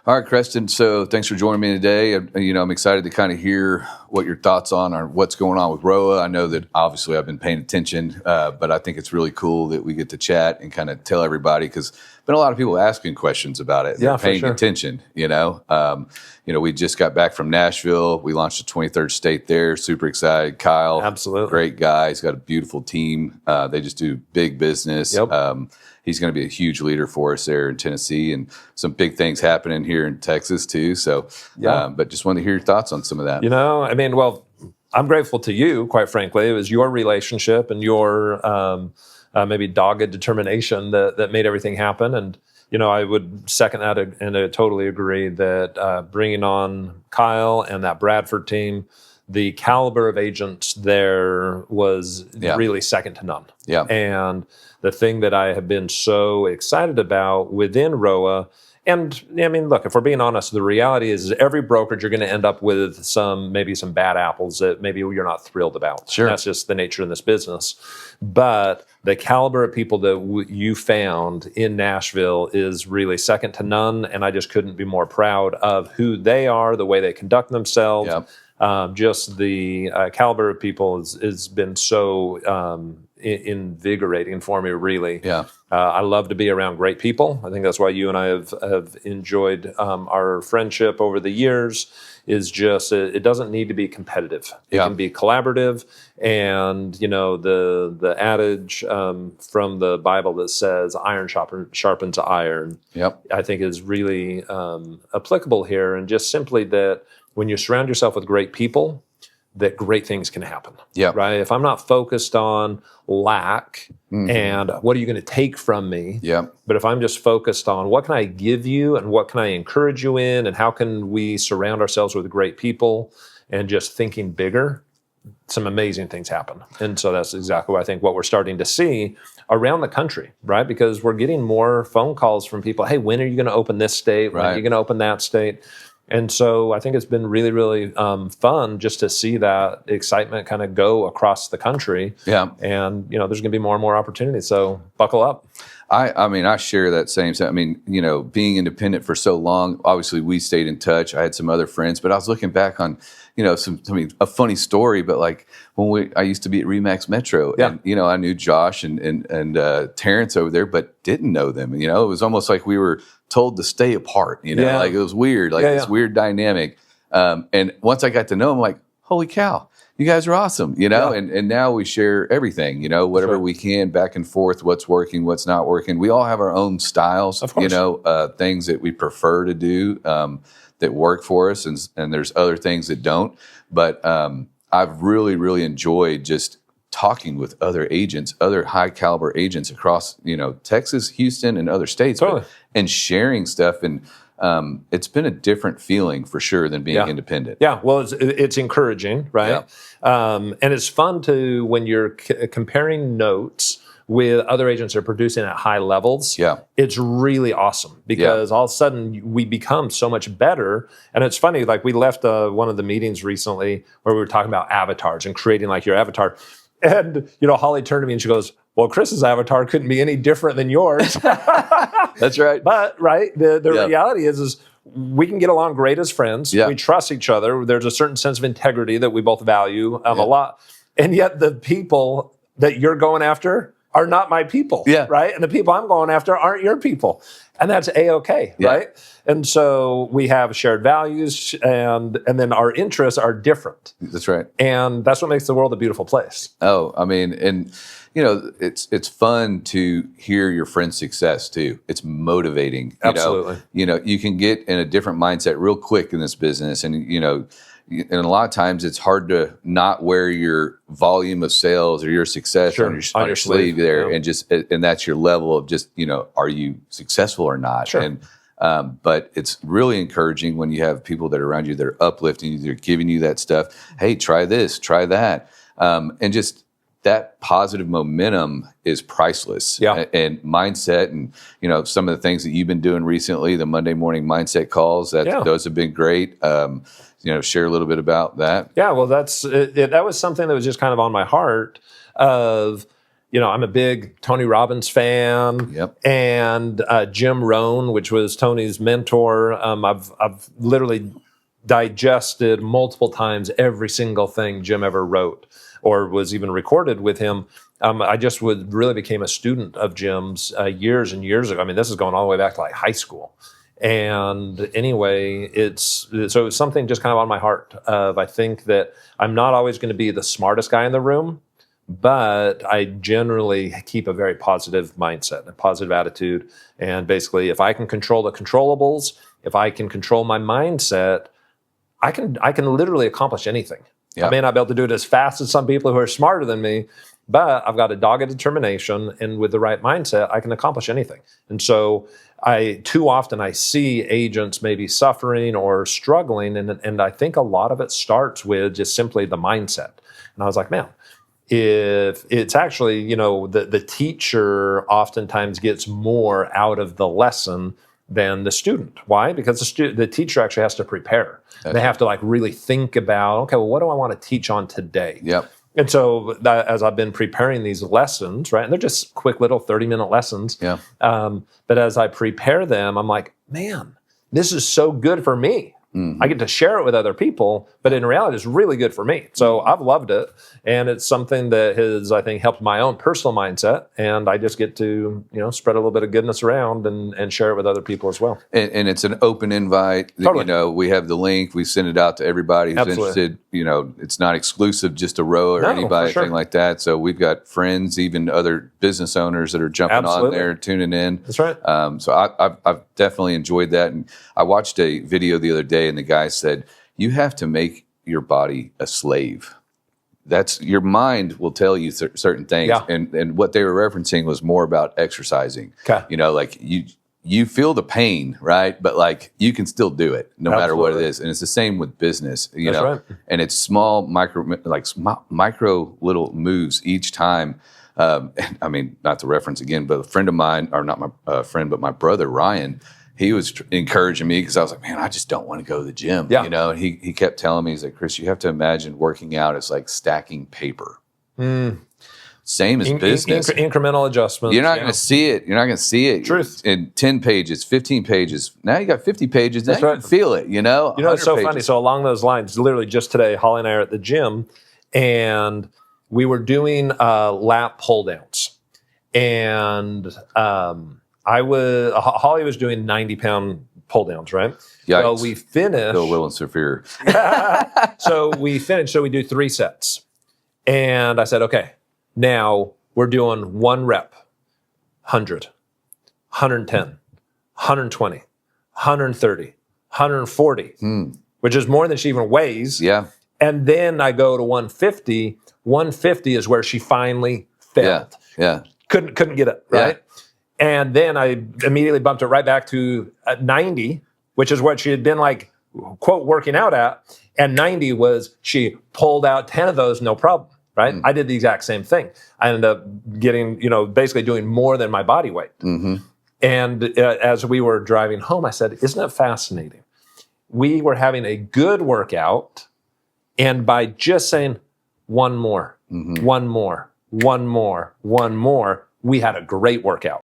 All right, Creston. So thanks for joining me today. I'm excited to kind of hear what your thoughts on what's going on with ROA. I know that obviously I've been paying attention, but I think it's really cool that we get to chat and kind of tell everybody, because been a lot of people asking questions about it. They're paying attention. We just got back from Nashville. We launched the 23rd state there. Super excited. Kyle, absolutely great guy. He's got a beautiful team. They just do big business. Yep. He's going to be a huge leader for us there in Tennessee, and some big things happening here in Texas too. So, but just wanted to hear your thoughts on some of that. I'm grateful to you, quite frankly. It was your relationship and your maybe dogged determination that made everything happen. And, I would second that and I totally agree that bringing on Kyle and that Bradford team, the caliber of agents there was really second to none. Yeah. And the thing that I have been so excited about within ROA, and look, if we're being honest, the reality is every brokerage you're going to end up with maybe some bad apples that maybe you're not thrilled about. Sure. And that's just the nature of this business. But the caliber of people that you found in Nashville is really second to none, and I just couldn't be more proud of who they are, the way they conduct themselves. Yep. Just the caliber of people has been so invigorating for me, really. Yeah. I love to be around great people. I think that's why you and I have enjoyed our friendship over the years. Is just it doesn't need to be competitive. It can be collaborative, and the adage from the Bible that says "iron sharpens iron." Yep. I think is really applicable here, and just simply that when you surround yourself with great people, that great things can happen. Yeah. Right. If I'm not focused on lack and what are you going to take from me? Yeah. But if I'm just focused on what can I give you and what can I encourage you in and how can we surround ourselves with great people and just thinking bigger, some amazing things happen. And so that's exactly what I think what we're starting to see around the country, right? Because we're getting more phone calls from people. Hey, when are you going to open this state? When are you going to open that state? And so I think it's been really, really fun just to see that excitement kind of go across the country. Yeah. And, there's going to be more and more opportunities. So buckle up. I share that same. Being independent for so long, obviously we stayed in touch. I had some other friends, but I was looking back on, a funny story, but like I used to be at Remax Metro and, I knew Josh and Terrence over there, but didn't know them. It was almost like we were told to stay apart, like it was weird, this weird dynamic. And once I got to know them, like, holy cow, you guys are awesome, and now we share everything, whatever we can back and forth, what's working, what's not working. We all have our own styles, things that we prefer to do that work for us. And there's other things that don't. But I've really, really enjoyed just talking with other agents, other high caliber agents across, Texas, Houston, and other states, and sharing stuff. And it's been a different feeling for sure than being independent. Yeah, well, it's encouraging, right? Yeah. And it's fun when you're comparing notes with other agents that are producing at high levels. Yeah. It's really awesome because all of a sudden we become so much better. And it's funny, like we left one of the meetings recently where we were talking about avatars and creating like your avatar. And, Holly turned to me and she goes, well, Chris's avatar couldn't be any different than yours. That's right. But, right, the reality is we can get along great as friends. Yeah. We trust each other. There's a certain sense of integrity that we both value a lot. And yet the people that you're going after are not my people, right? And the people I'm going after aren't your people. And that's A-okay, right? And so we have shared values and then our interests are different. That's right. And that's what makes the world a beautiful place. Oh, it's fun to hear your friend's success too. It's motivating. Absolutely. You can get in a different mindset real quick in this business, and and a lot of times it's hard to not wear your volume of sales or your success on your sleeve there, and that's your level of just are you successful or not? Sure. And but it's really encouraging when you have people that are around you that are uplifting you, they're giving you that stuff. Hey, try this, try that, and just that positive momentum is priceless. Yeah. And mindset, and some of the things that you've been doing recently, the Monday morning mindset calls, those have been great. Share a little bit about that. Yeah, well, that was something that was just kind of on my heart of, I'm a big Tony Robbins fan. Yep. And Jim Rohn, which was Tony's mentor. I've literally digested multiple times every single thing Jim ever wrote or was even recorded with him. I just really became a student of Jim's years and years ago. I mean, this is going all the way back to like high school. And anyway, it's something just kind of on my heart of, I think that I'm not always going to be the smartest guy in the room, but I generally keep a very positive mindset, a positive attitude. And basically, if I can control the controllables, if I can control my mindset, I can literally accomplish anything. Yeah. I may not be able to do it as fast as some people who are smarter than me, but I've got a dogged determination, and with the right mindset, I can accomplish anything. And so too often I see agents maybe suffering or struggling, and I think a lot of it starts with just simply the mindset. And I was like, man, if it's actually, the teacher oftentimes gets more out of the lesson than the student. Why? Because the teacher actually has to prepare. They have to like really think about, okay, well, what do I want to teach on today? Yep. And so as I've been preparing these lessons, right, and they're just quick little 30-minute lessons. Yeah. But as I prepare them, I'm like, man, this is so good for me. I get to share it with other people, but in reality, it's really good for me. So I've loved it. And it's something that has, I think, helped my own personal mindset. And I just get to, spread a little bit of goodness around and share it with other people as well. And it's an open invite. Totally. We have the link. We send it out to everybody who's interested. It's not exclusive just to Roe or anybody, anything like that. So we've got friends, even other business owners that are jumping on there, tuning in. That's right. So I've definitely enjoyed that. And I watched a video the other day, and the guy said, you have to make your body a slave. That's your mind will tell you certain things. Yeah. And what they were referencing was more about exercising. Okay. Like you feel the pain, right? But like you can still do it no matter what it is. And it's the same with business, That's right. And it's small, micro little moves each time. I mean, not to reference again, but a friend of mine, or not my friend, but my brother, Ryan, he was encouraging me because I was like, man, I just don't want to go to the gym, And he kept telling me, he's like, Chris, you have to imagine working out as like stacking paper. Same as business. Incremental adjustments. You're not going to see it. You're not going to see it. Truth. In 10 pages, 15 pages. Now you got 50 pages. Now That's you right. can feel it, It's so funny. So along those lines, literally just today, Holly and I are at the gym, and we were doing lap pull downs. And Holly was doing 90-pound pull downs, right? Yikes. So we finished. Feel a little severe. So we finished. So we do 3 sets. And I said, okay, now we're doing 1 rep, 100, 110, 120, 130, 140, which is more than she even weighs. Yeah. And then I go to 150. 150 is where she finally failed. Yeah. Couldn't get it, right? Yeah. And then I immediately bumped it right back to 90, which is what she had been like, quote, working out at. And 90 was she pulled out 10 of those, no problem, right? I did the exact same thing. I ended up getting, basically doing more than my body weight. And as we were driving home, I said, isn't it fascinating? We were having a good workout, and by just saying one more, one more, we had a great workout.